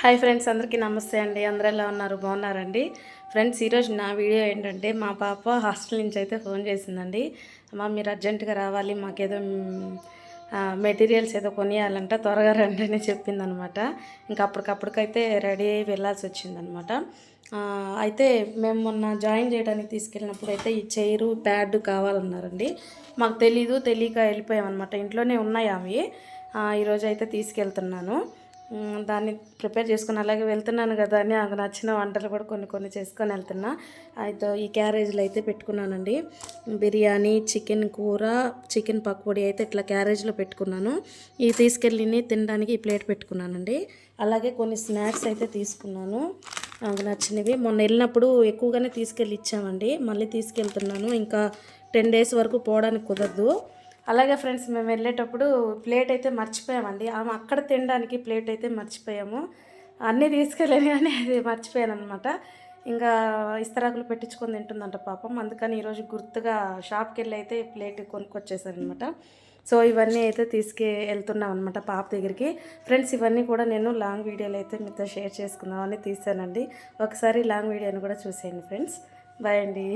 Hi friends, అందరికీ నమస్తే అండి. అందరూ ఎలా ఉన్నారు? బాగున్నారండి? ఫ్రెండ్స్, ఈరోజు నా వీడియో ఏంటంటే, మా పాప హాస్టల్ నుంచి అయితే ఫోన్ చేసిందండి. అమ్మ, మీరు అర్జెంటుగా రావాలి, మాకేదో మెటీరియల్స్ ఏదో కొనియాలంట, త్వరగా రండి అని చెప్పిందనమాట. ఇంకా అప్పటికప్పటికైతే రెడీ అయ్యి వెళ్ళాల్సి వచ్చిందనమాట. అయితే మేము మొన్న జాయిన్ చేయడానికి తీసుకెళ్ళినప్పుడు అయితే ఈ చైరు ప్యాడ్ కావాలన్నారండి. మాకు తెలియక వెళ్ళిపోయామన్నమాట. ఇంట్లోనే ఉన్నాయి అవి. ఈరోజు అయితే తీసుకెళ్తున్నాను. దాన్ని ప్రిపేర్ చేసుకుని అలాగే వెళ్తున్నాను కదా అని నాకు నచ్చిన వంటలు కూడా కొన్ని చేసుకొని వెళ్తున్నా. అయితే ఈ క్యారేజ్లో అయితే పెట్టుకున్నానండి. బిర్యానీ, చికెన్ కూర, చికెన్ పకోడీ అయితే ఇట్లా క్యారేజ్లో పెట్టుకున్నాను. ఇవి తీసుకెళ్ళి తినడానికి ఈ ప్లేట్ పెట్టుకున్నానండి. అలాగే కొన్ని స్నాక్స్ అయితే తీసుకున్నాను, నాకు నచ్చినవి. మొన్న వెళ్ళినప్పుడు ఎక్కువగానే తీసుకెళ్ళి ఇచ్చామండి. మళ్ళీ తీసుకెళ్తున్నాను. ఇంకా 10 days వరకు పోవడానికి కుదరదు. అలాగే ఫ్రెండ్స్, మేము వెళ్ళేటప్పుడు ప్లేట్ అయితే మర్చిపోయామండి. ఆమె అక్కడ తినడానికి ప్లేట్ అయితే మర్చిపోయాము. అన్నీ తీసుకెళ్ళాను కానీ అది మర్చిపోయాను అనమాట. ఇంకా ఇస్తరాకులు పెట్టించుకొని తింటుందంట పాపం. అందుకని ఈరోజు గుర్తుగా షాప్కి వెళ్ళి అయితే ప్లేట్ కొనుక్కొచ్చేసారనమాట. సో ఇవన్నీ అయితే వెళ్తున్నాం అనమాట పాప దగ్గరికి. ఫ్రెండ్స్, ఇవన్నీ కూడా నేను లాంగ్ వీడియోలో అయితే మీతో షేర్ చేసుకుందామని తీసానండి. ఒకసారి లాంగ్ వీడియోని కూడా చూసేయండి ఫ్రెండ్స్. బాయ్ అండి.